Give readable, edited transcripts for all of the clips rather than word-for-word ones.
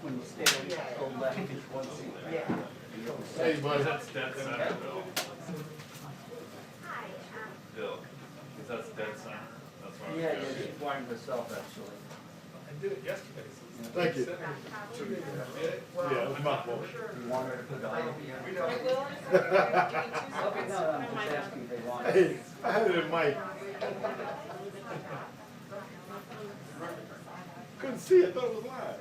when you stay on go left, it's one seat. Yeah. Hey, buddy. That's dead center, Bill. Bill, because that's dead center. That's why. Yeah, yeah, she's wiring herself actually. I did it yesterday. Thank you. Yeah, it was my fault. You want her to put it on? I will. Okay, no, I'm just asking if they want it. Hey, I had it in my. Couldn't see it, I thought it was live.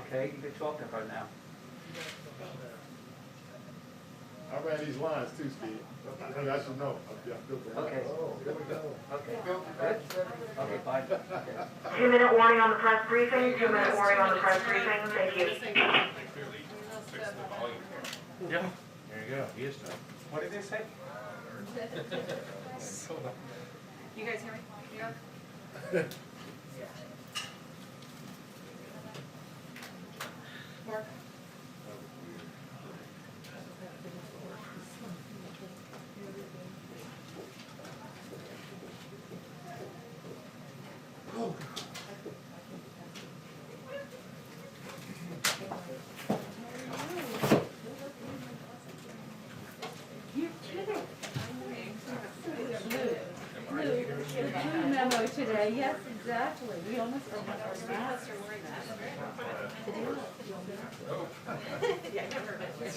Okay, you can talk to her now. I ran these lines too, Steve. I should know. Okay. Okay, good? Okay, fine. Okay. 2-minute warning on the press briefing, 2-minute warning on the press briefing, thank you. Clearly fix the volume. Yeah. There you go. He is done. What did they say? You guys hear me? Yeah. Mark? Blue memo today, yes, exactly. We almost forgot our masks. Yeah, I never heard it.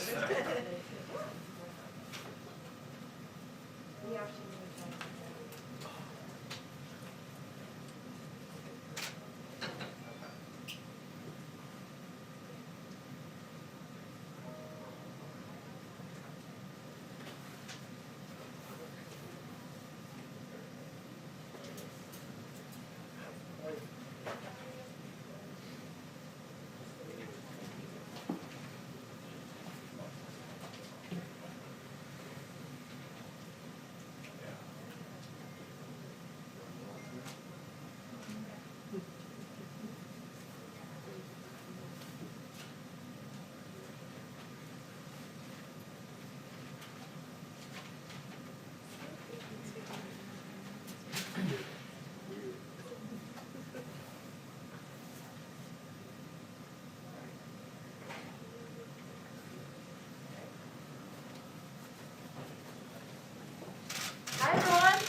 Hi, everyone.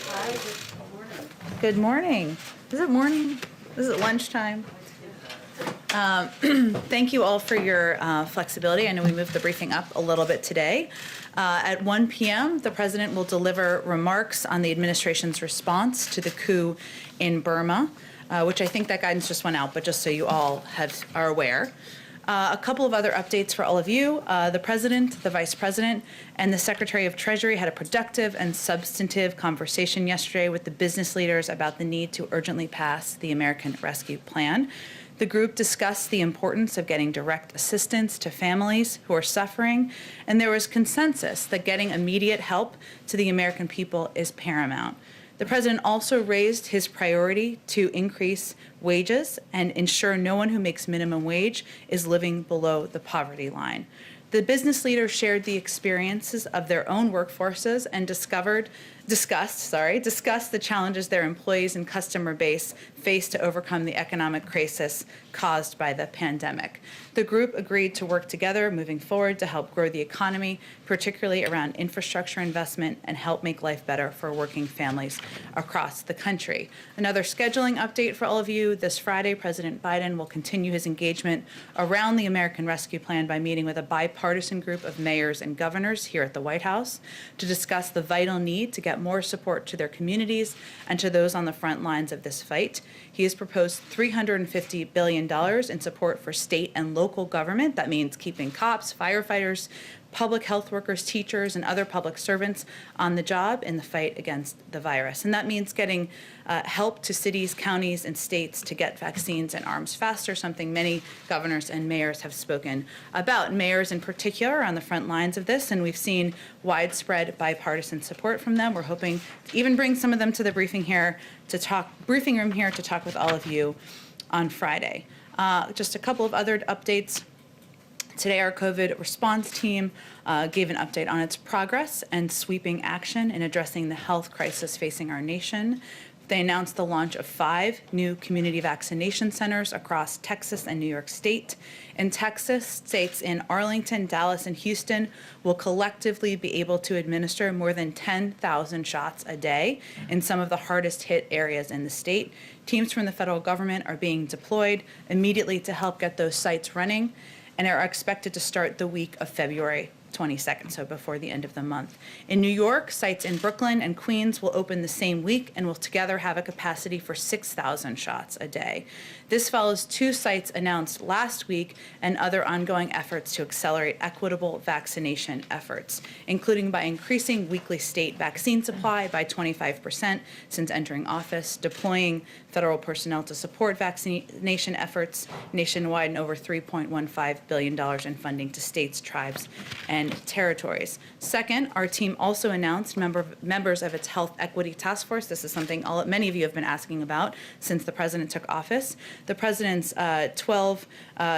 Hi, good morning. Good morning. Is it morning? Is it lunchtime? Thank you all for your flexibility. I know we moved the briefing up a little bit today. At 1 p.m., the President will deliver remarks on the administration's response to the coup in Burma, which I think that guidance just went out, but just so you all are aware. A couple of other updates for all of you. The President, the Vice President, and the Secretary of Treasury had a productive and substantive conversation yesterday with the business leaders about the need to urgently pass the American Rescue Plan. The group discussed the importance of getting direct assistance to families who are suffering, and there was consensus that getting immediate help to the American people is paramount. The President also raised his priority to increase wages and ensure no one who makes minimum wage is living below the poverty line. The business leaders shared the experiences of their own workforces and discussed the challenges their employees and customer base face to overcome the economic crisis caused by the pandemic. The group agreed to work together moving forward to help grow the economy, particularly around infrastructure investment, and help make life better for working families across the country. Another scheduling update for all of you. This Friday, President Biden will continue his engagement around the American Rescue Plan by meeting with a bipartisan group of mayors and governors here at the White House to discuss the vital need to get more support to their communities and to those on the front lines of this fight. He has proposed $350 billion in support for state and local government. That means keeping cops, firefighters, public health workers, teachers, and other public servants on the job in the fight against the virus. And that means getting help to cities, counties, and states to get vaccines and arms faster, something many governors and mayors have spoken about. Mayors in particular are on the front lines of this, and we've seen widespread bipartisan support from them. We're hoping to even bring some of them to the briefing room here to talk with all of you on Friday. Just a couple of other updates. Today, our COVID response team gave an update on its progress and sweeping action in addressing the health crisis facing our nation. They announced the launch of 5 new community vaccination centers across Texas and New York State. In Texas, states in Arlington, Dallas, and Houston will collectively be able to administer more than 10,000 shots a day in some of the hardest hit areas in the state. Teams from the federal government are being deployed immediately to help get those sites running and are expected to start the week of February 22nd, so before the end of the month. In New York, sites in Brooklyn and Queens will open the same week and will together have a capacity for 6,000 shots a day. This follows 2 sites announced last week and other ongoing efforts to accelerate equitable vaccination efforts, including by increasing weekly state vaccine supply by 25% since entering office, deploying federal personnel to support vaccination efforts nationwide, and over $3.15 billion in funding to states, tribes, and territories. Second, our team also announced members of its Health Equity Task Force. This is something many of you have been asking about since the president took office. The president's 12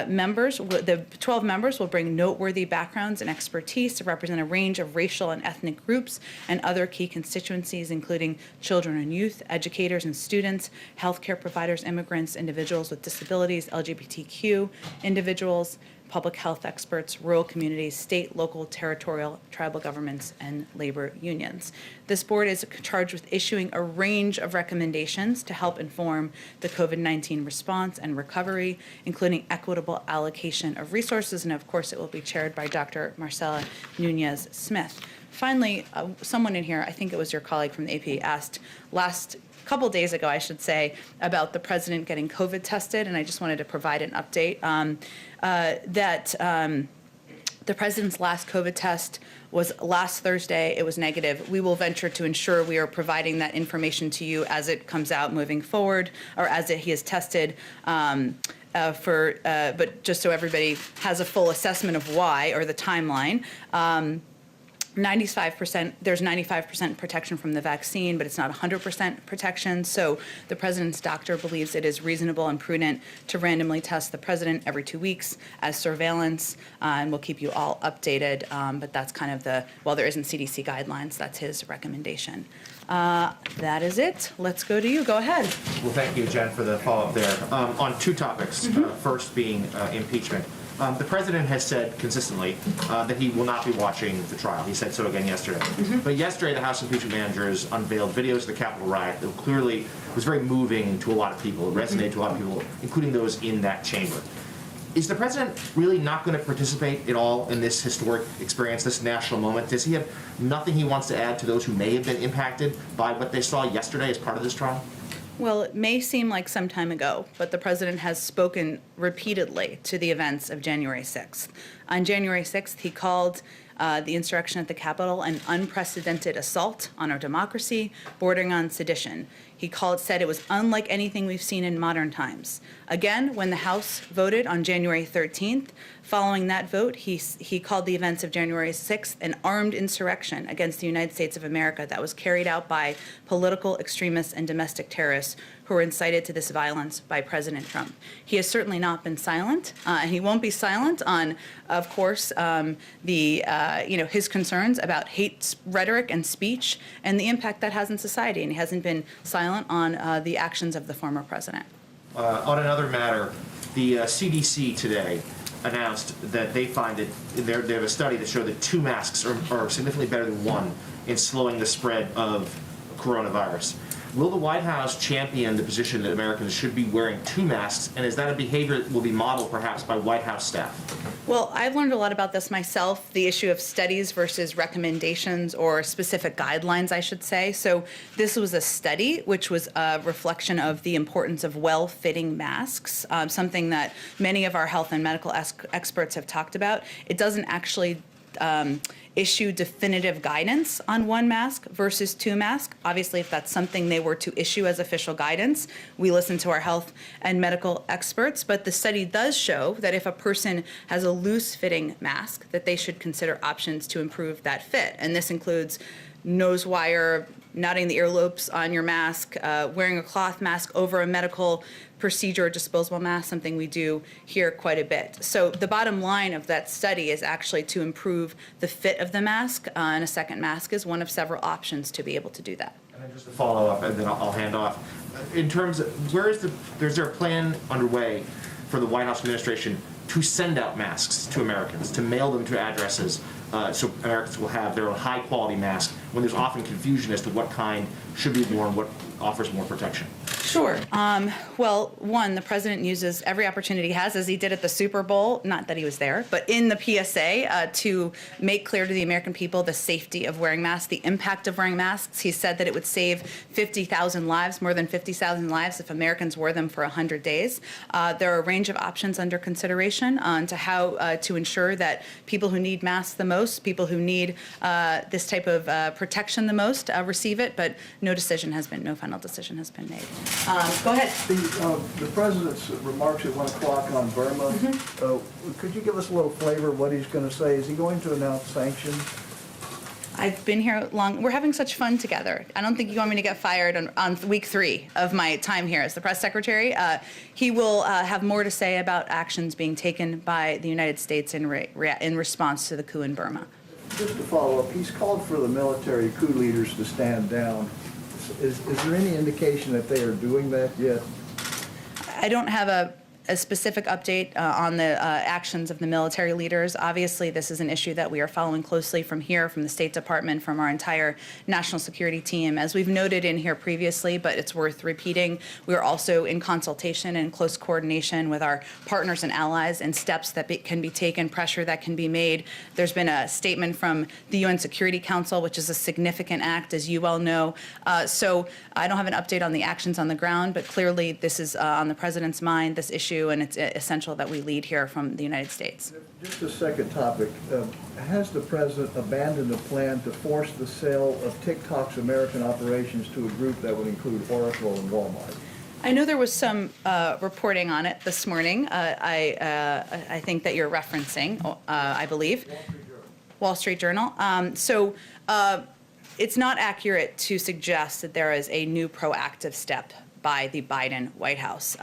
members will bring noteworthy backgrounds and expertise to represent a range of racial and ethnic groups and other key constituencies, including children and youth, educators and students, healthcare providers, immigrants, individuals with disabilities, LGBTQ individuals, public health experts, rural communities, state, local, territorial, tribal governments, and labor unions. This board is charged with issuing a range of recommendations to help inform the COVID-19 response and recovery, including equitable allocation of resources, and of course it will be chaired by Dr. Marcela Nunez-Smith. Finally, someone in here, I think it was your colleague from the AP, asked couple days ago, I should say, about the president getting COVID tested, and I just wanted to provide an update that the president's last COVID test was last Thursday. It was negative. We will venture to ensure we are providing that information to you as it comes out moving forward, or as he is tested. But just so everybody has a full assessment of why, or the timeline. 95%, there's 95% protection from the vaccine, but it's not 100% protection. So the president's doctor believes it is reasonable and prudent to randomly test the president every 2 weeks as surveillance, and we'll keep you all updated. But that's kind of while there isn't CDC guidelines, that's his recommendation. That is it. Let's go to you. Go ahead. Well, thank you, Jen, for the follow-up there. On 2 topics, first being impeachment. The president has said consistently that he will not be watching the trial. He said so again yesterday. But yesterday, the House impeachment managers unveiled videos of the Capitol riot that clearly was very moving to a lot of people. It resonated to a lot of people, including those in that chamber. Is the president really not going to participate at all in this historic experience, this national moment? Does he have nothing he wants to add to those who may have been impacted by what they saw yesterday as part of this trial? Well, it may seem like some time ago, but the president has spoken repeatedly to the events of January 6th. On January 6th, he called the insurrection at the Capitol an unprecedented assault on our democracy, bordering on sedition. He said it was unlike anything we've seen in modern times. Again, when the House voted on January 13th, following that vote, he called the events of January 6th an armed insurrection against the United States of America that was carried out by political extremists and domestic terrorists who were incited to this violence by President Trump. He has certainly not been silent, and he won't be silent on, of course, his concerns about hate rhetoric and speech and the impact that has in society, and he hasn't been silent on the actions of the former president. On another matter, the CDC today announced that they find that they have a study that showed that 2 masks are significantly better than 1 in slowing the spread of coronavirus. Will the White House champion the position that Americans should be wearing 2 masks, and is that a behavior that will be modeled perhaps by White House staff? Well, I've learned a lot about this myself, the issue of studies versus recommendations, or specific guidelines, I should say. So this was a study which was a reflection of the importance of well-fitting masks, something that many of our health and medical experts have talked about. It doesn't actually issue definitive guidance on 1 mask versus 2 masks. Obviously, if that's something they were to issue as official guidance, we listen to our health and medical experts. But the study does show that if a person has a loose-fitting mask, that they should consider options to improve that fit. And this includes nose wire, knotting the earlobes on your mask, wearing a cloth mask over a medical procedure disposable masks, something we do here quite a bit. So the bottom line of that study is actually to improve the fit of the mask, and a second mask is one of several options to be able to do that. And then just to follow up, and then I'll hand off. In terms of, is there a plan underway for the White House administration to send out masks to Americans, to mail them to addresses, so Americans will have their own high-quality mask, when there's often confusion as to what kind should be worn, what offers more protection? Sure. Well, one, the president uses every opportunity he has, as he did at the Super Bowl, not that he was there, but in the PSA, to make clear to the American people the safety of wearing masks, the impact of wearing masks. He said that it would save 50,000 lives, more than 50,000 lives, if Americans wore them for 100 days. There are a range of options under consideration on to how to ensure that people who need masks the most, people who need this type of protection the most, receive it, but no final decision has been made. Go ahead. The president's remarks at 1 o'clock on Burma, could you give us a little flavor of what he's going to say? Is he going to announce sanctions? I've been here long. We're having such fun together. I don't think you want me to get fired on week 3 of my time here as the press secretary. He will have more to say about actions being taken by the United States in response to the coup in Burma. Just to follow up, he's called for the military coup leaders to stand down. Is there any indication that they are doing that yet? I don't have a specific update on the actions of the military leaders. Obviously, this is an issue that we are following closely from here, from the State Department, from our entire national security team. As we've noted in here previously, but it's worth repeating, we are also in consultation and close coordination with our partners and allies, and steps that can be taken, pressure that can be made. There's been a statement from the UN Security Council, which is a significant act, as you well know. So I don't have an update on the actions on the ground, but clearly this is on the president's mind, this issue, and it's essential that we lead here from the United States. Just a second topic. Has the president abandoned a plan to force the sale of TikTok's American operations to a group that would include Oracle and Walmart? I know there was some reporting on it this morning. I think that you're referencing, I believe, Wall Street Journal. It's not accurate to suggest that there is a new proactive step by the Biden White House.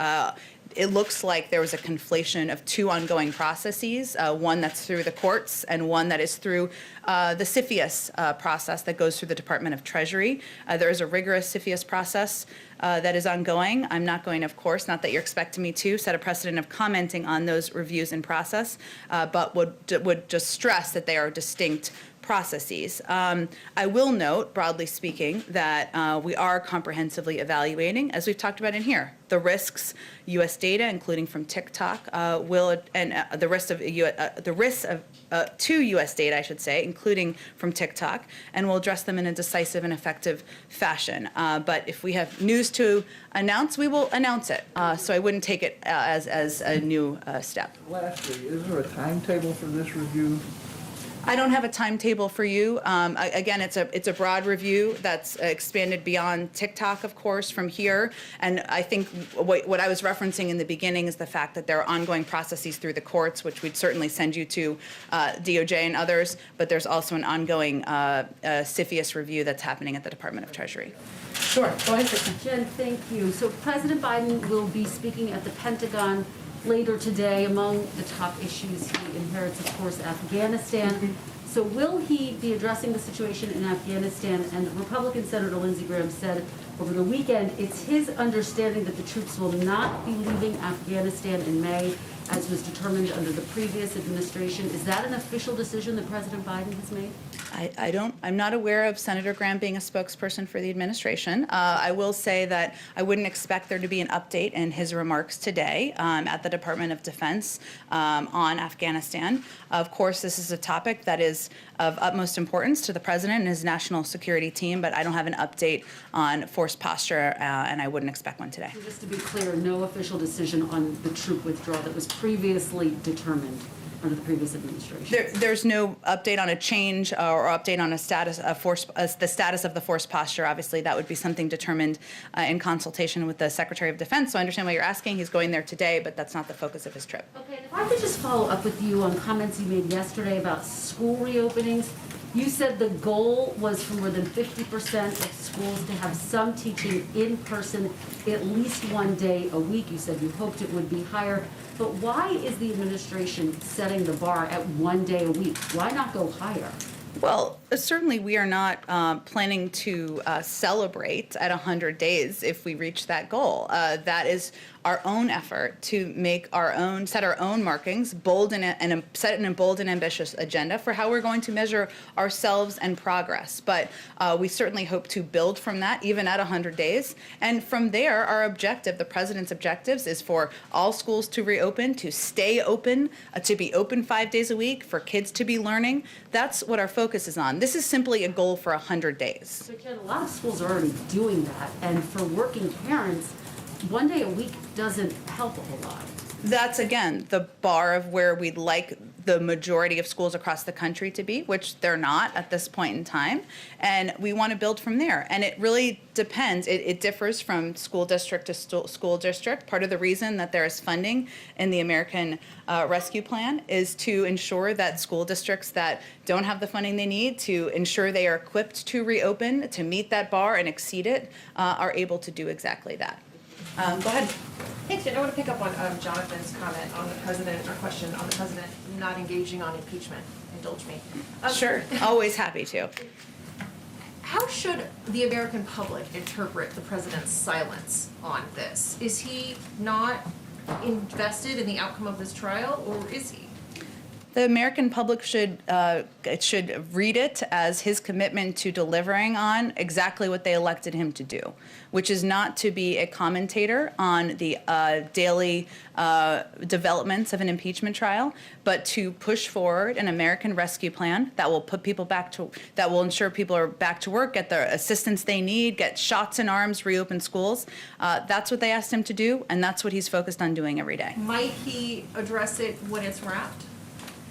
It looks like there was a conflation of 2 ongoing processes, one that's through the courts and one that is through the CFIUS process that goes through the Department of Treasury. There is a rigorous CFIUS process that is ongoing. I'm not going, of course, not that you're expecting me to, set a precedent of commenting on those reviews in process, but would just stress that they are distinct processes. I will note, broadly speaking, that we are comprehensively evaluating, as we've talked about in here, the risks U.S. data, including from TikTok, the risks to U.S. data, I should say, including from TikTok, and we'll address them in a decisive and effective fashion. But if we have news to announce, we will announce it. So I wouldn't take it as a new step. Lastly, is there a timetable for this review? I don't have a timetable for you. Again, it's a broad review that's expanded beyond TikTok, of course, from here. And I think what I was referencing in the beginning is the fact that there are ongoing processes through the courts, which we'd certainly send you to DOJ and others. But there's also an ongoing CFIUS review that's happening at the Department of Treasury. Sure. Go ahead, Kristen. Jen, thank you. So President Biden will be speaking at the Pentagon later today. Among the top issues he inherits, of course, Afghanistan. So will he be addressing the situation in Afghanistan? And Republican Senator Lindsey Graham said over the weekend it's his understanding that the troops will not be leaving Afghanistan in May, as was determined under the previous administration. Is that an official decision that President Biden has made? I'm not aware of Senator Graham being a spokesperson for the administration. I will say that I wouldn't expect there to be an update in his remarks today at the Department of Defense on Afghanistan. Of course, this is a topic that is of utmost importance to the president and his national security team, but I don't have an update on force posture, and I wouldn't expect one today. Just to be clear, no official decision on the troop withdrawal that was previously determined under the previous administration. There's no update on a change or update on a status of force, the status of the force posture. Obviously, that would be something determined in consultation with the Secretary of Defense. So I understand why you're asking. He's going there today, but that's not the focus of his trip. Okay, and if I could just follow up with you on comments you made yesterday about school reopenings. You said the goal was for more than 50% of schools to have some teaching in person at least one day a week. You said you hoped it would be higher. But why is the administration setting the bar at one day a week? Why not go higher? Well, certainly we are not planning to celebrate at 100 days if we reach that goal. That is our own effort to make set our own markings, set an bold and ambitious agenda for how we're going to measure ourselves and progress. But we certainly hope to build from that, even at 100 days. And from there, our objective, the president's objectives, is for all schools to reopen, to stay open, to be open 5 days a week, for kids to be learning. That's what our focus is on. This is simply a goal for 100 days. So, Ken, a lot of schools are already doing that. And for working parents, one day a week doesn't help a whole lot. That's, again, the bar of where we'd like the majority of schools across the country to be, which they're not at this point in time. And we want to build from there. And it really depends. It differs from school district to school district. Part of the reason that there is funding in the American Rescue Plan is to ensure that school districts that don't have the funding they need to ensure they are equipped to reopen, to meet that bar and exceed it, are able to do exactly that. Go ahead. Thanks, Jen. I want to pick up on Jonathan's comment on the president, or question on the president not engaging on impeachment. Indulge me. Sure, always happy to. How should the American public interpret the president's silence on this? Is he not invested in the outcome of this trial, or is he? The American public should read it as his commitment to delivering on exactly what they elected him to do, which is not to be a commentator on the daily developments of an impeachment trial, but to push forward an American rescue plan that will put people that will ensure people are back to work, get the assistance they need, get shots in arms, reopen schools. That's what they asked him to do, and that's what he's focused on doing every day. Might he address it when it's wrapped?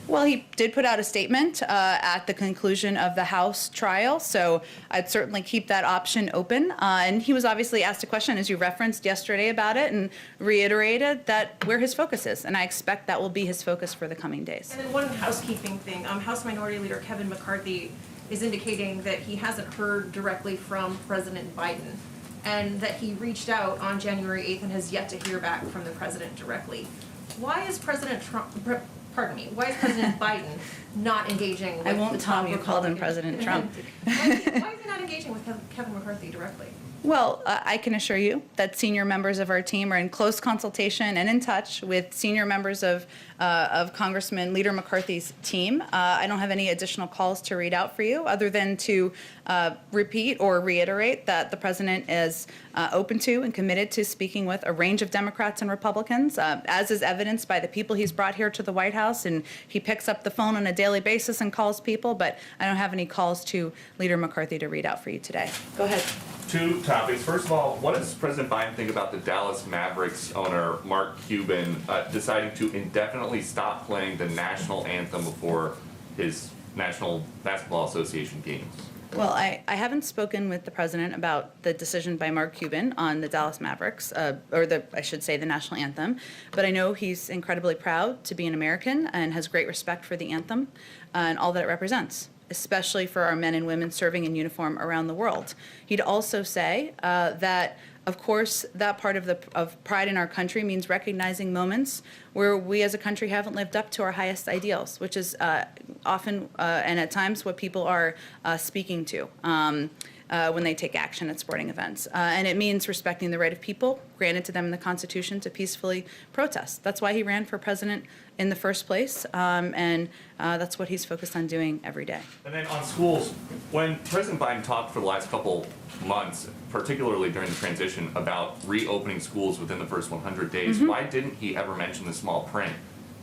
Well, he did put out a statement at the conclusion of the House trial, so I'd certainly keep that option open. And he was obviously asked a question, as you referenced yesterday, about it, and reiterated that where his focus is. And I expect that will be his focus for the coming days. And then one housekeeping thing. House Minority Leader Kevin McCarthy is indicating that he hasn't heard directly from President Biden, and that he reached out on January 8th and has yet to hear back from the president directly. Why is President Biden not engaging with I won't the tell top you called him Republican- President Trump. Why is he not engaging with Kevin McCarthy directly? Well, I can assure you that senior members of our team are in close consultation and in touch with senior members of Congressman Leader McCarthy's team. I don't have any additional calls to read out for you other than to repeat or reiterate that the president is open to and committed to speaking with a range of Democrats and Republicans, as is evidenced by the people he's brought here to the White House. And he picks up the phone on a daily basis and calls people, but I don't have any calls to Leader McCarthy to read out for you today. Go ahead. Two topics. First of all, what does President Biden think about the Dallas Mavericks owner, Mark Cuban, deciding to indefinitely stop playing the national anthem before his National Basketball Association games? Well, I haven't spoken with the president about the decision by Mark Cuban on the Dallas Mavericks, I should say the national anthem, but I know he's incredibly proud to be an American and has great respect for the anthem and all that it represents, especially for our men and women serving in uniform around the world. He'd also say that, of course, that part of pride in our country means recognizing moments where we as a country haven't lived up to our highest ideals, which is often and at times what people are speaking to when they take action at sporting events. And it means respecting the right of people granted to them in the Constitution to peacefully protest. That's why he ran for president in the first place, and that's what he's focused on doing every day. And then on schools, when President Biden talked for the last couple months, particularly during the transition, about reopening schools within the first 100 days, why didn't he ever mention the small print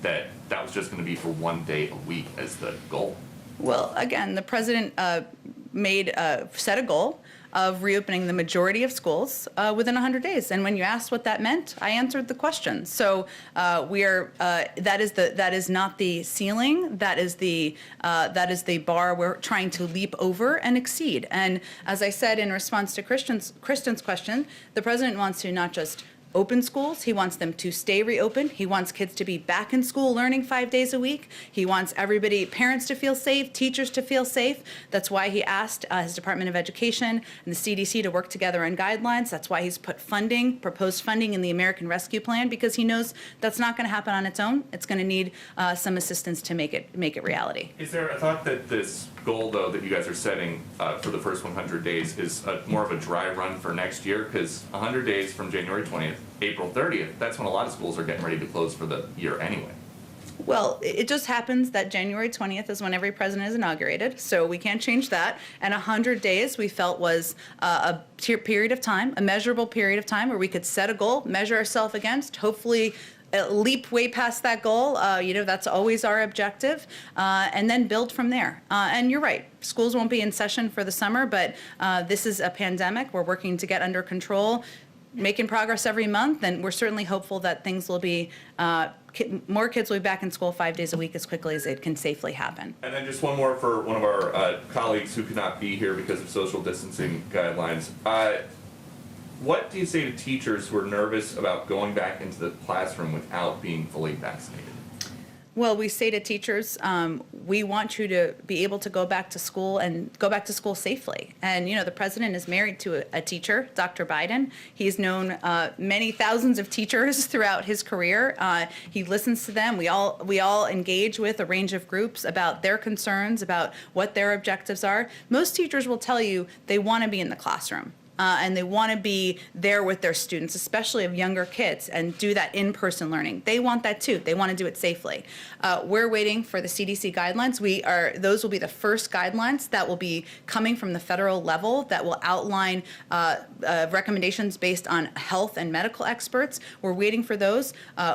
that was just going to be for 1 day a week as the goal? Well, again, the president set a goal of reopening the majority of schools within 100 days. And when you asked what that meant, I answered the question. So that is not the ceiling. That is the bar we're trying to leap over and exceed. And as I said in response to Kristen's question, the president wants to not just open schools. He wants them to stay reopened. He wants kids to be back in school learning 5 days a week. He wants everybody, parents to feel safe, teachers to feel safe. That's why he asked his Department of Education and the CDC to work together on guidelines. That's why he's put proposed funding in the American Rescue Plan, because he knows that's not going to happen on its own. It's going to need some assistance to make it reality. Is there a thought that this goal, though, that you guys are setting for the first 100 days is more of a dry run for next year? Because 100 days from January 20th, April 30th, that's when a lot of schools are getting ready to close for the year anyway. Well, it just happens that January 20th is when every president is inaugurated, so we can't change that. And 100 days we felt was a period of time, a measurable period of time where we could set a goal, measure ourselves against, hopefully leap way past that goal. That's always our objective, and then build from there. And you're right, schools won't be in session for the summer, but this is a pandemic. We're working to get under control, making progress every month, and we're certainly hopeful that things will be, more kids will be back in school 5 days a week as quickly as it can safely happen. And then just one more for one of our colleagues who could not be here because of social distancing guidelines. What do you say to teachers who are nervous about going back into the classroom without being fully vaccinated? Well, we say to teachers, we want you to be able to go back to school and go back to school safely. And, the president is married to a teacher, Dr. Biden. He's known many thousands of teachers throughout his career. He listens to them. We all engage with a range of groups about their concerns, about what their objectives are. Most teachers will tell you they want to be in the classroom. And they want to be there with their students, especially of younger kids, and do that in-person learning. They want that too. They want to do it safely. We're waiting for the CDC guidelines. Those will be the first guidelines that will be coming from the federal level that will outline recommendations based on health and medical experts. We're waiting for those.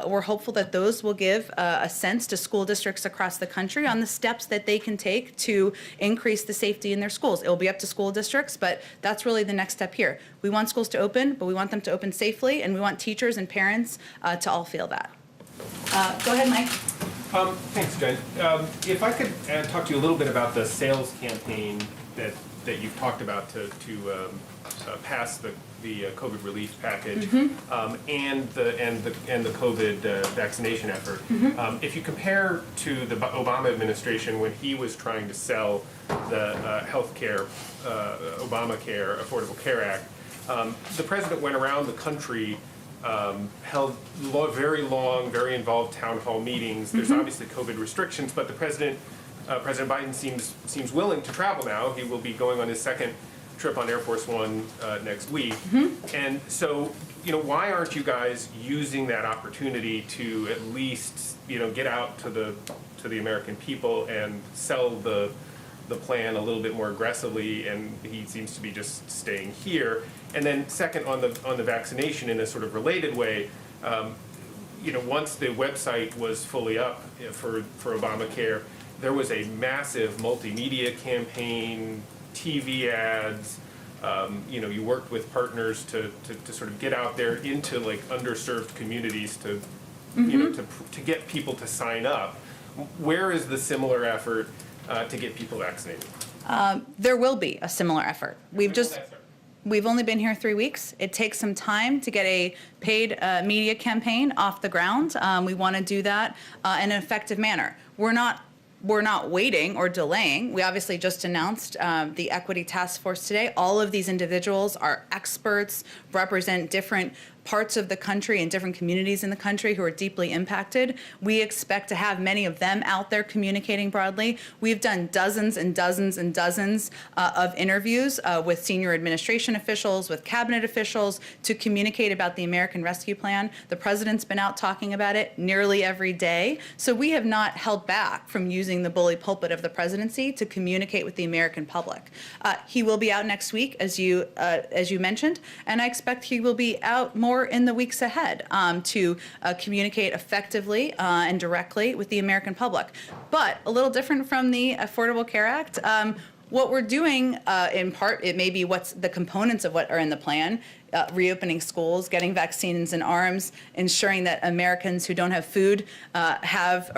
We're hopeful that those will give a sense to school districts across the country on the steps that they can take to increase the safety in their schools. It will be up to school districts, but that's really the next step here. We want schools to open, but we want them to open safely, and we want teachers and parents to all feel that. Go ahead, Mike. Thanks, Jen. If I could talk to you a little bit about the sales campaign that you've talked about to pass the COVID relief package, and the COVID vaccination effort. If you compare to the Obama administration when he was trying to sell the healthcare, Obamacare, Affordable Care Act, the president went around the country, held very long, very involved town hall meetings. There's obviously COVID restrictions, but the President Biden seems willing to travel now. He will be going on his second trip on Air Force One next week. And so, why aren't you guys using that opportunity to at least, get out to the American people and sell the plan a little bit more aggressively? And he seems to be just staying here. And then second, on the vaccination, in a sort of related way, once the website was fully up for Obamacare, there was a massive multimedia campaign, TV ads. You worked with partners to sort of get out there into like underserved communities to get people to sign up. Where is the similar effort to get people vaccinated? There will be a similar effort. We've only been here 3 weeks. It takes some time to get a paid media campaign off the ground. We want to do that in an effective manner. We're not waiting or delaying. We obviously just announced the Equity Task Force today. All of these individuals are experts, represent different parts of the country and different communities in the country who are deeply impacted. We expect to have many of them out there communicating broadly. We've done dozens and dozens and dozens of interviews with senior administration officials, with cabinet officials, to communicate about the American Rescue Plan. The president's been out talking about it nearly every day. So we have not held back from using the bully pulpit of the presidency to communicate with the American public. He will be out next week, as you mentioned, and I expect he will be out more in the weeks ahead to communicate effectively and directly with the American public. But a little different from the Affordable Care Act, what we're doing in part, it may be what's the components of what are in the plan, reopening schools, getting vaccines in arms, ensuring that Americans who don't have food have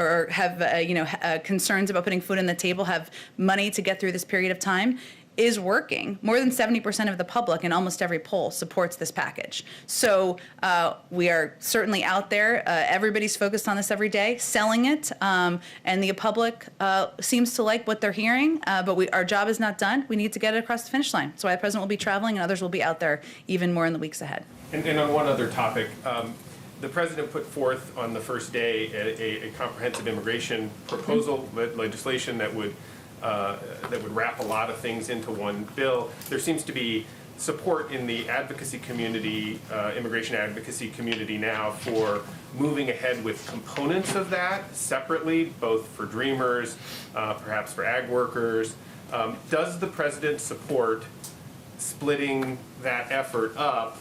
concerns about putting food on the table have money to get through this period of time. is working. More than 70% of the public in almost every poll supports this package. So we are certainly out there. Everybody's focused on this every day, selling it, and the public seems to like what they're hearing, but our job is not done. We need to get it across the finish line. So the President will be traveling and others will be out there even more in the weeks ahead. And on one other topic, the President put forth on the first day a comprehensive immigration proposal, legislation that would wrap a lot of things into one bill. There seems to be support in the advocacy community, immigration advocacy community now for moving ahead with components of that separately, both for Dreamers, perhaps for ag workers. Does the President support splitting that effort up?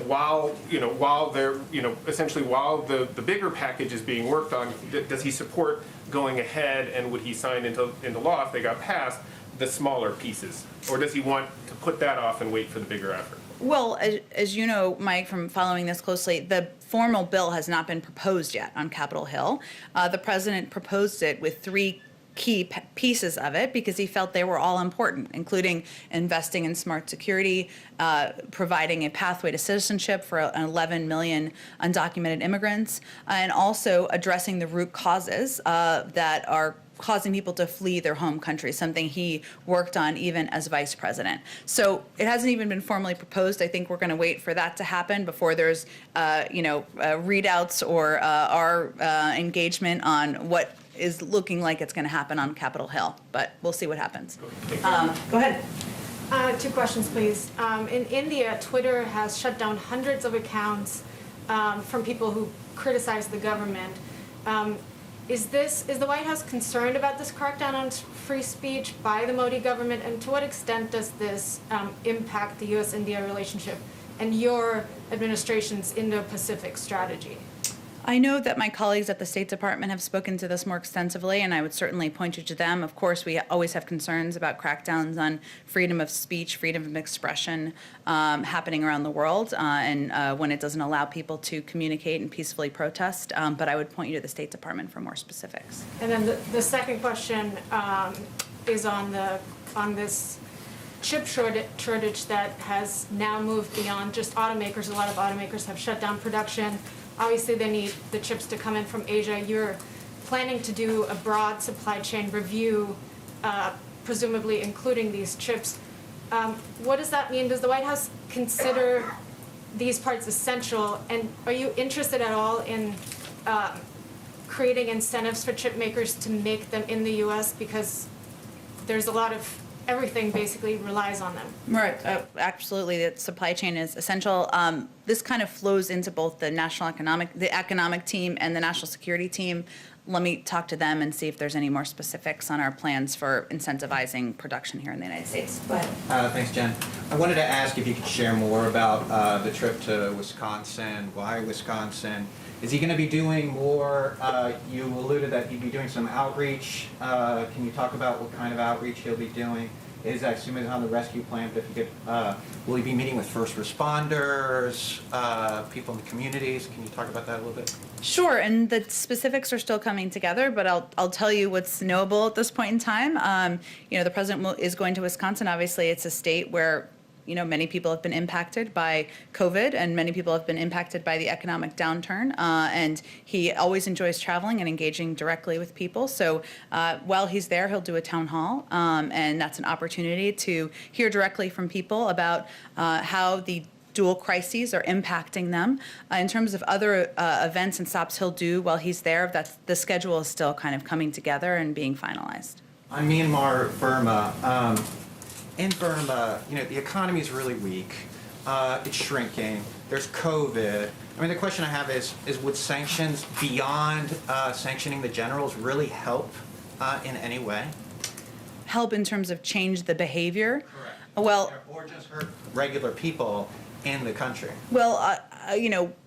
While they're, essentially while the bigger package is being worked on, does he support going ahead, and would he sign into law if they got passed the smaller pieces? Or does he want to put that off and wait for the bigger effort? Well, as you know, Mike, from following this closely, the formal bill has not been proposed yet on Capitol Hill. The President proposed it with three key pieces of it because he felt they were all important, including investing in smart security, providing a pathway to citizenship for 11 million undocumented immigrants, and also addressing the root causes that are causing people to flee their home country, something he worked on even as vice president. So it hasn't even been formally proposed. I think we're going to wait for that to happen before there's, readouts or our engagement on what is looking like it's going to happen on Capitol Hill. But we'll see what happens. Go ahead. Two questions, please. In India, Twitter has shut down hundreds of accounts from people who criticize the government. Is the White House concerned about this crackdown on free speech by the Modi government, and to what extent does this impact the U.S.-India relationship and your administration's Indo-Pacific strategy? I know that my colleagues at the State Department have spoken to this more extensively, and I would certainly point you to them. Of course, we always have concerns about crackdowns on freedom of speech, freedom of expression happening around the world, and when it doesn't allow people to communicate and peacefully protest. But I would point you to the State Department for more specifics. And then the second question is on this chip shortage that has now moved beyond just automakers. A lot of automakers have shut down production. Obviously, they need the chips to come in from Asia. You're planning to do a broad supply chain review, presumably including these chips. What does that mean? Does the White House consider these parts essential? And are you interested at all in creating incentives for chip makers to make them in the U.S.? Because there's a lot of everything basically relies on them. Right, absolutely. The supply chain is essential. This kind of flows into both the economic team and the national security team. Let me talk to them and see if there's any more specifics on our plans for incentivizing production here in the United States. Go ahead. Thanks, Jen. I wanted to ask if you could share more about the trip to Wisconsin. Why Wisconsin? Is he going to be doing more? You alluded that he'd be doing some outreach. Can you talk about what kind of outreach he'll be doing? Is that assuming on the rescue plan? But if you could, will he be meeting with first responders, people in the communities? Can you talk about that a little bit? Sure, and the specifics are still coming together, but I'll tell you what's knowable at this point in time. The president is going to Wisconsin. Obviously, it's a state where many people have been impacted by COVID, and many people have been impacted by the economic downturn. And he always enjoys traveling and engaging directly with people. So while he's there, he'll do a town hall, and that's an opportunity to hear directly from people about how the dual crises are impacting them. In terms of other events and stops he'll do while he's there, the schedule is still kind of coming together and being finalized. On Myanmar Burma. In Burma, the economy is really weak. It's shrinking. There's COVID. I mean, the question I have is would sanctions beyond sanctioning the generals really help in any way? Help in terms of change the behavior? Correct. Well, or just hurt regular people in the country. Well,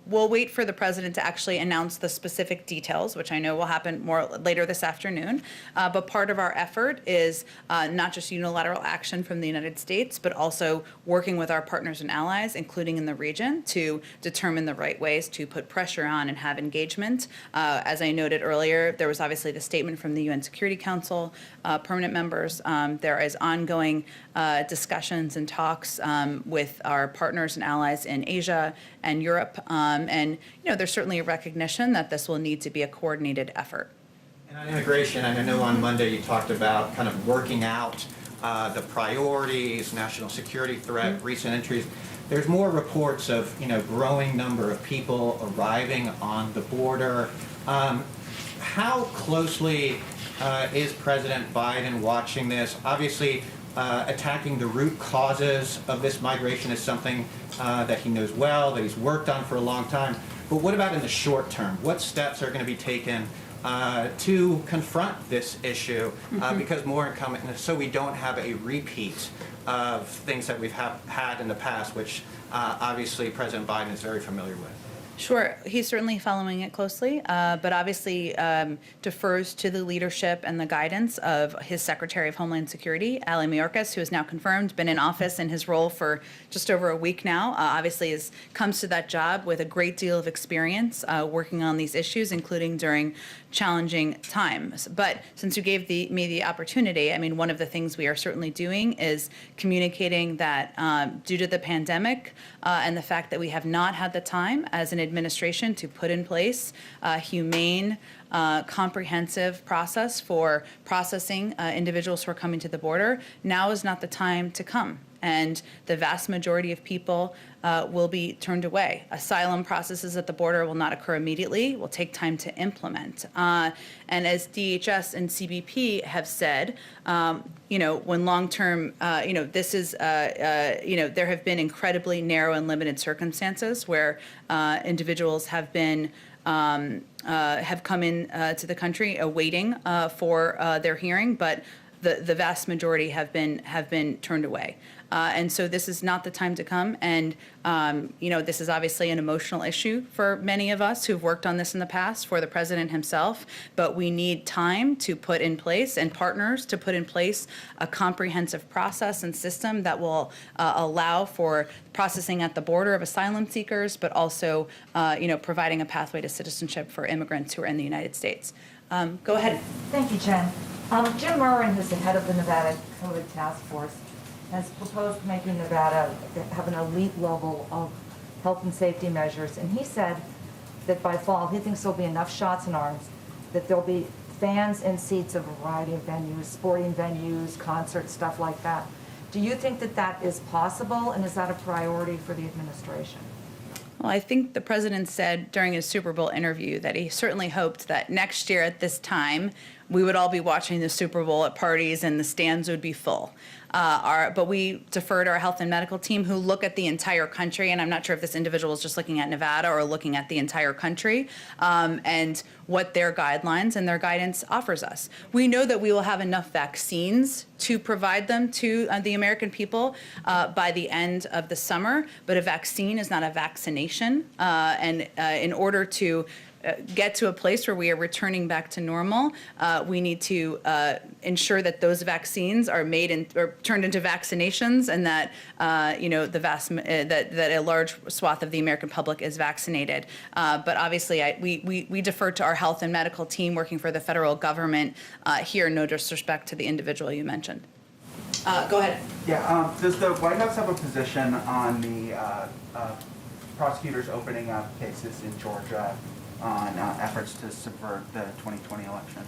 we'll wait for the president to actually announce the specific details, which I know will happen more later this afternoon. But part of our effort is not just unilateral action from the United States, but also working with our partners and allies, including in the region, to determine the right ways to put pressure on and have engagement. As I noted earlier, there was obviously the statement from the UN Security Council permanent members. There is ongoing discussions and talks with our partners and allies in Asia and Europe. And there's certainly a recognition that this will need to be a coordinated effort. And on immigration, I know on Monday you talked about kind of working out the priorities, national security threat, recent entries. There's more reports of growing number of people arriving on the border. How closely is President Biden watching this? Obviously, attacking the root causes of this migration is something that he knows well, that he's worked on for a long time. But what about in the short term? What steps are going to be taken to confront this issue? Because more are coming, so we don't have a repeat of things that we've had in the past, which obviously President Biden is very familiar with. Sure, he's certainly following it closely, but obviously defers to the leadership and the guidance of his Secretary of Homeland Security, Ali Mayorkas, who has now confirmed, been in office in his role for just over a week now. Obviously comes to that job with a great deal of experience working on these issues, including during challenging times. But since you gave me the opportunity, I mean, one of the things we are certainly doing is communicating that due to the pandemic and the fact that we have not had the time as an administration to put in place a humane, comprehensive process for processing individuals who are coming to the border, now is not the time to come. And the vast majority of people will be turned away. Asylum processes at the border will not occur immediately, will take time to implement. And as DHS and CBP have said, when long-term, this is, there have been incredibly narrow and limited circumstances where individuals have been have come in to the country awaiting for their hearing, but the vast majority have been turned away. And so this is not the time to come. And, this is obviously an emotional issue for many of us who've worked on this in the past, for the president himself. But we need time to put in place and partners to put in place a comprehensive process and system that will allow for processing at the border of asylum seekers, but also, providing a pathway to citizenship for immigrants who are in the United States. Go ahead. Thank you, Jen. Jim Murrin, who's the head of the Nevada COVID task force, has proposed making Nevada have an elite level of health and safety measures. And he said that by fall, he thinks there'll be enough shots in arms, that there'll be fans in seats of a variety of venues, sporting venues, concerts, stuff like that. Do you think that that is possible, and is that a priority for the administration? Well, I think the president said during his Super Bowl interview that he certainly hoped that next year at this time, we would all be watching the Super Bowl at parties and the stands would be full. But we defer to our health and medical team, who look at the entire country, and I'm not sure if this individual is just looking at Nevada or looking at the entire country, and what their guidelines and their guidance offers us. We know that we will have enough vaccines to provide them to the American people by the end of the summer, but a vaccine is not a vaccination, and in order to get to a place where we are returning back to normal, we need to ensure that those vaccines are made or turned into vaccinations, and that that a large swath of the American public is vaccinated. But obviously, we defer to our health and medical team working for the federal government here. No disrespect to the individual you mentioned. Go ahead. Yeah. Does the White House have a position on the prosecutors opening up cases in Georgia on efforts to subvert the 2020 election?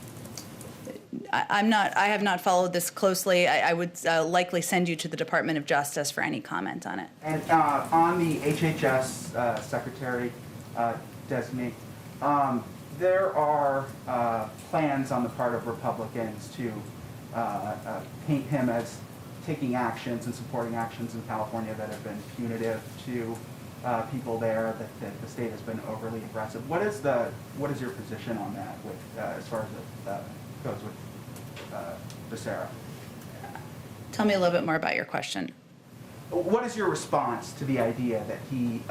I have not followed this closely. I would likely send you to the Department of Justice for any comment on it. And on the HHS secretary designate, there are plans on the part of Republicans to paint him as taking actions and supporting actions in California that have been punitive to people there, that the state has been overly aggressive. What is your position on that, with as far as it goes with Becerra? Tell me a little bit more about your question. What is your response to the idea that he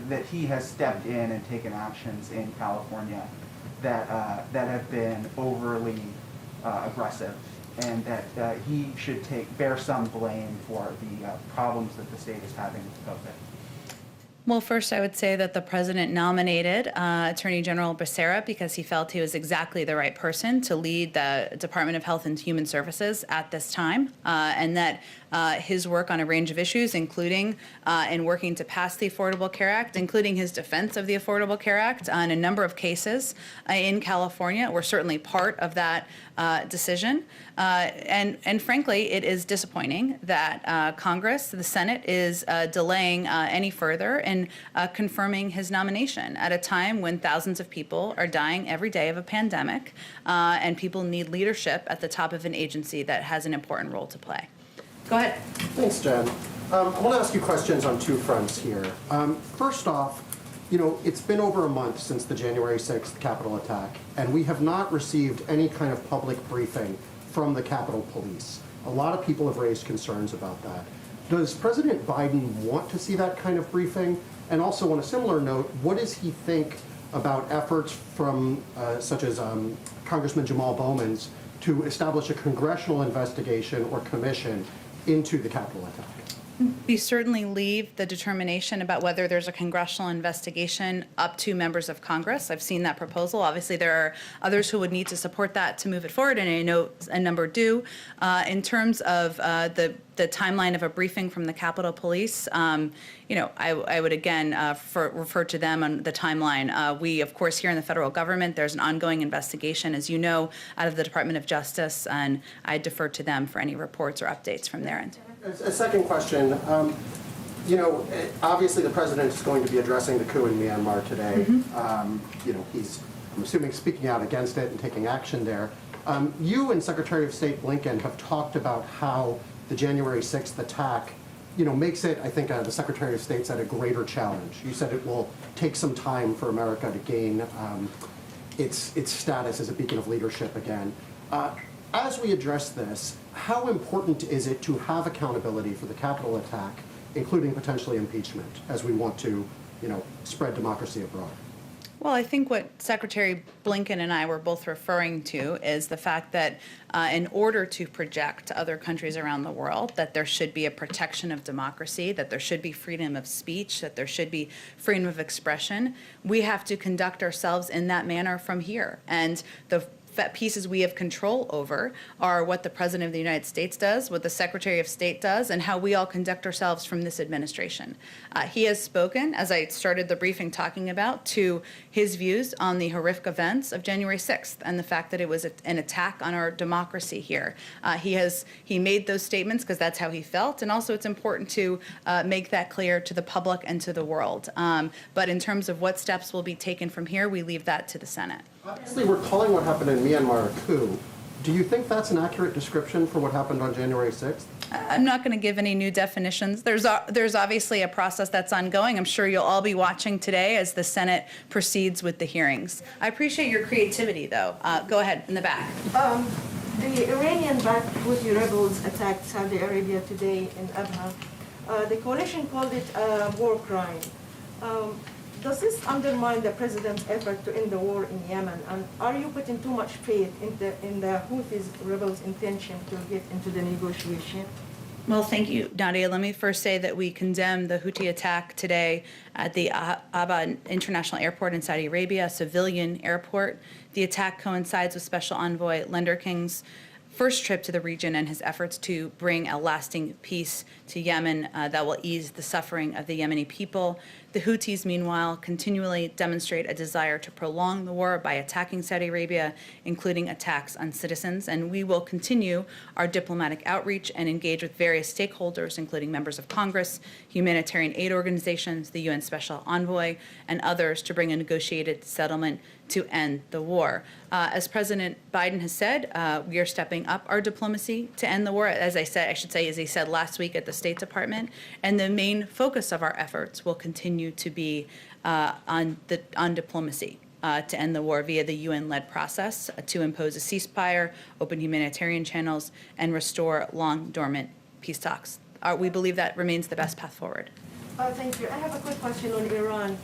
that he has stepped in and taken actions in California that have been overly aggressive, and that he should bear some blame for the problems that the state is having with COVID. Well, first, I would say that the president nominated Attorney General Becerra because he felt he was exactly the right person to lead the Department of Health and Human Services at this time, and that his work on a range of issues, including in working to pass the Affordable Care Act, including his defense of the Affordable Care Act on a number of cases in California, were certainly part of that decision. And frankly, it is disappointing that Congress, the Senate, is delaying any further in confirming his nomination at a time when thousands of people are dying every day of a pandemic, and people need leadership at the top of an agency that has an important role to play. Go ahead. Thanks, Jen. I want to ask you questions on two fronts here. First off, it's been over a month since the January 6th Capitol attack, and we have not received any kind of public briefing from the Capitol Police. A lot of people have raised concerns about that. Does President Biden want to see that kind of briefing? And also, on a similar note, what does he think about efforts from, such as Congressman Jamal Bowman's, to establish a congressional investigation or commission into the Capitol attack? We certainly leave the determination about whether there's a congressional investigation up to members of Congress. I've seen that proposal. Obviously, there are others who would need to support that to move it forward, and I know a number do. In terms of the timeline of a briefing from the Capitol Police, I would again refer to them on the timeline. We, of course, here in the federal government, there's an ongoing investigation, as you know, out of the Department of Justice, and I defer to them for any reports or updates from their end. A second question. Obviously the president is going to be addressing the coup in Myanmar today. He's, I'm assuming, speaking out against it and taking action there. You and Secretary of State Blinken have talked about how the January 6th attack, makes it, I think the Secretary of State said, a greater challenge. You said it will take some time for America to gain its status as a beacon of leadership again. As we address this, how important is it to have accountability for the Capitol attack, including potentially impeachment, as we want to, spread democracy abroad? Well, I think what Secretary Blinken and I were both referring to is the fact that in order to project to other countries around the world that there should be a protection of democracy, that there should be freedom of speech, that there should be freedom of expression, we have to conduct ourselves in that manner from here. And the pieces we have control over are what the President of the United States does, what the Secretary of State does, and how we all conduct ourselves from this administration. He has spoken, as I started the briefing talking about, to his views on the horrific events of January 6th and the fact that it was an attack on our democracy here. He made those statements because that's how he felt, and also it's important to make that clear to the public and to the world. But in terms of what steps will be taken from here, we leave that to the Senate. Obviously, we're calling what happened in Myanmar a coup. Do you think that's an accurate description for what happened on January 6th? I'm not going to give any new definitions. There's obviously a process that's ongoing. I'm sure you'll all be watching today as the Senate proceeds with the hearings. I appreciate your creativity, though. Go ahead, in the back. The Iranian-backed Houthi rebels attacked Saudi Arabia today in Abha. The coalition called it a war crime. Does this undermine the president's effort to end the war in Yemen? And are you putting too much faith in the Houthi rebels' intention to get into the negotiation? Well, thank you, Nadia. Let me first say that we condemn the Houthi attack today at the Abha International Airport in Saudi Arabia, a civilian airport. The attack coincides with Special Envoy Lenderking's first trip to the region and his efforts to bring a lasting peace to Yemen that will ease the suffering of the Yemeni people. The Houthis, meanwhile, continually demonstrate a desire to prolong the war by attacking Saudi Arabia, including attacks on citizens. And we will continue our diplomatic outreach and engage with various stakeholders, including members of Congress, humanitarian aid organizations, the UN Special Envoy, and others to bring a negotiated settlement to end the war. As President Biden has said, we are stepping up our diplomacy to end the war, as he said last week at the State Department, and the main focus of our efforts will continue to be on diplomacy to end the war via the UN-led process, to impose a ceasefire, open humanitarian channels, and restore long dormant peace talks. We believe that remains the best path forward. Thank you. I have a quick question on Iran.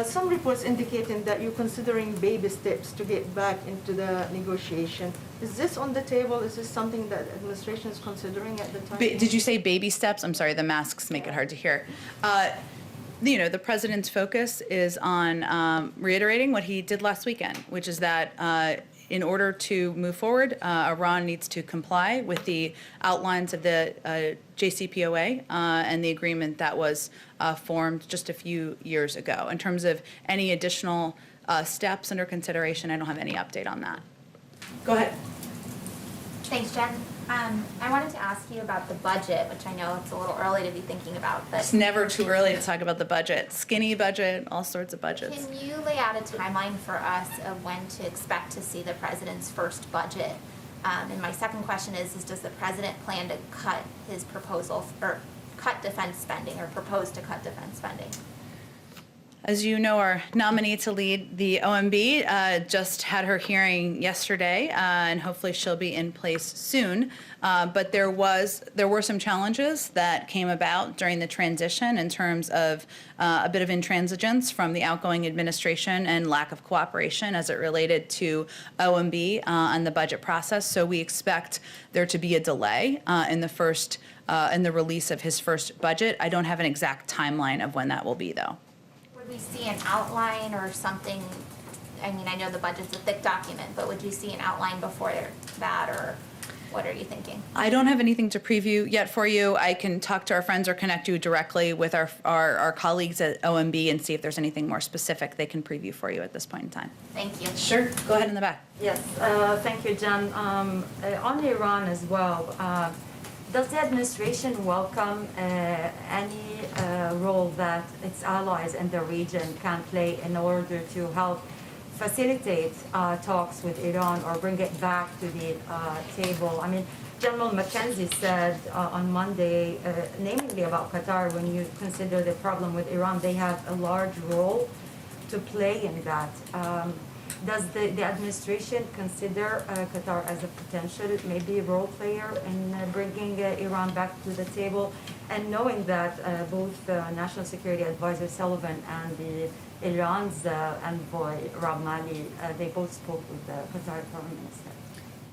Some reports indicating that you're considering baby steps to get back into the negotiation. Is this on the table? Is this something that administration is considering at the time? Did you say baby steps? I'm sorry, the masks make it hard to hear. The president's focus is on reiterating what he did last weekend, which is that in order to move forward, Iran needs to comply with the outlines of the JCPOA and the agreement that was formed just a few years ago. In terms of any additional steps under consideration, I don't have any update on that. Go ahead. Thanks, Jen. I wanted to ask you about the budget, which I know it's a little early to be thinking about, but It's never too early to talk about the budget. Skinny budget, all sorts of budgets. can you lay out a timeline for us of when to expect to see the president's first budget? And my second question is does the president plan to cut his proposal or cut defense spending or propose to cut defense spending? As you know, our nominee to lead the OMB just had her hearing yesterday, and hopefully she'll be in place soon. But there were some challenges that came about during the transition in terms of a bit of intransigence from the outgoing administration and lack of cooperation as it related to OMB and the budget process. So we expect there to be a delay in the release of his first budget. I don't have an exact timeline of when that will be, though. Would we see an outline or something? I mean, I know the budget's a thick document, but would you see an outline before that, or what are you thinking? I don't have anything to preview yet for you. I can talk to our friends or connect you directly with our colleagues at OMB and see if there's anything more specific they can preview for you at this point in time. Thank you. Sure. Go ahead in the back. Yes, thank you, Jen. On Iran as well, does the administration welcome any role that its allies in the region can play in order to help facilitate talks with Iran or bring it back to the table? I mean, General McKenzie said on Monday, namely about Qatar, when you consider the problem with Iran, they have a large role to play in that. Does the administration consider Qatar as a potential, maybe role player in bringing Iran back to the table? And knowing that both National Security Advisor Sullivan and Iran's envoy Rob Mali, they both spoke with the Qatar foreign minister.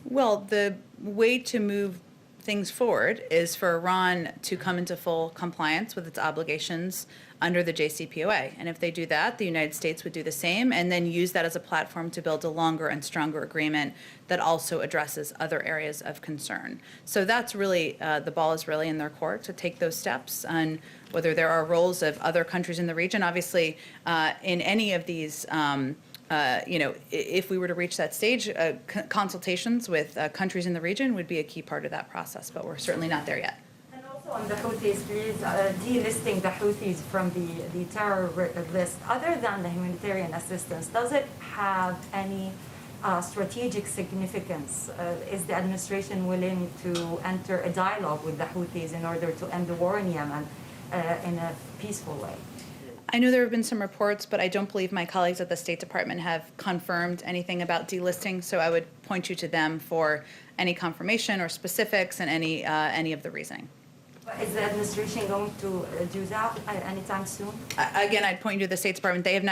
Well, the way to move things forward is for Iran to come into full compliance with its obligations under the JCPOA. And if they do that, the United States would do the same and then use that as a platform to build a longer and stronger agreement that also addresses other areas of concern. So that's really, the ball is really in their court to take those steps. And whether there are roles of other countries in the region, obviously in any of these if we were to reach that stage, consultations with countries in the region would be a key part of that process, but we're certainly not there yet. And also on the Houthis, please, delisting the Houthis from the terror list, other than the humanitarian assistance, does it have any strategic significance? Is the administration willing to enter a dialogue with the Houthis in order to end the war in Yemen in a peaceful way? I know there have been some reports, but I don't believe my colleagues at the State Department have confirmed anything about delisting, so I would point you to them for any confirmation or specifics and any of the reasoning. Is the administration going to do that anytime soon? Again, I'd point you to the State Department. They have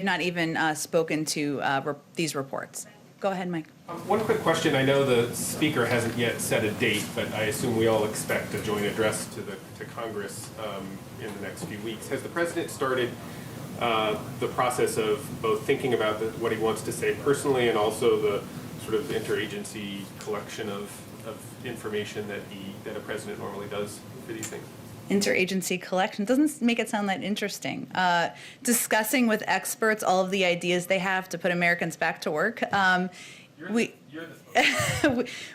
not even spoken to these reports. Go ahead, Mike. One quick question. I know the speaker hasn't yet set a date, but I assume we all expect a joint address to Congress in the next few weeks. Has the president started the process of both thinking about what he wants to say personally and also the sort of interagency collection of information that a president normally does for these things? Interagency collection doesn't make it sound that interesting. Discussing with experts all of the ideas they have to put Americans back to work.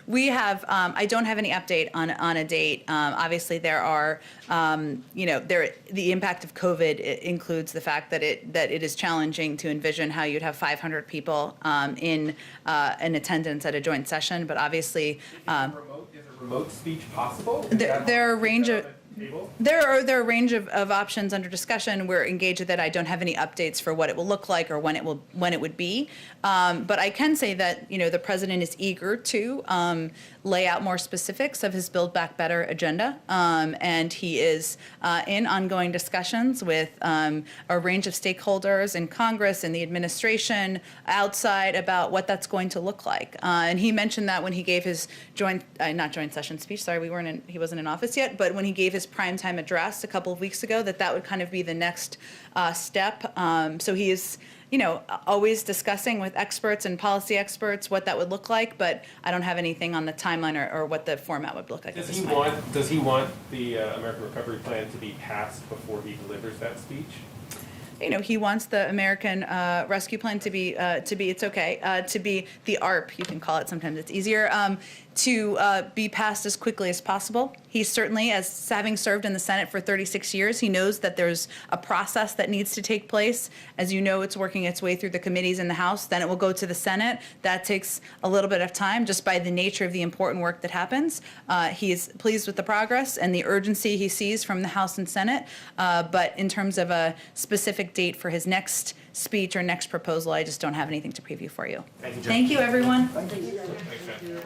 We have. I don't have any update on a date. Obviously, there are. The impact of COVID includes the fact that it is challenging to envision how you'd have 500 people in attendance at a joint session. But obviously, is a remote speech possible? There are a range of. table? There are a range of options under discussion. We're engaged with it. I don't have any updates for what it will look like or when it would be. But I can say that, the president is eager to lay out more specifics of his Build Back Better agenda. And he is in ongoing discussions with a range of stakeholders in Congress and the administration outside about what that's going to look like. And he mentioned that when he gave his not joint session speech, sorry, he wasn't in office yet, but when he gave his primetime address a couple of weeks ago, that would kind of be the next step. So he is, always discussing with experts and policy experts what that would look like, but I don't have anything on the timeline or what the format would look like. Does he want the American Recovery Plan to be passed before he delivers that speech? He wants the American Rescue Plan to be the ARP, you can call it, sometimes it's easier, to be passed as quickly as possible. He certainly, as having served in the Senate for 36 years, he knows that there's a process that needs to take place. As you know, it's working its way through the committees in the House, then it will go to the Senate. That takes a little bit of time just by the nature of the important work that happens. He is pleased with the progress and the urgency he sees from the House and Senate, but in terms of a specific date for his next speech or next proposal, I just don't have anything to preview for you. Thank you, Jen. Thank you, everyone. Thanks, Jen.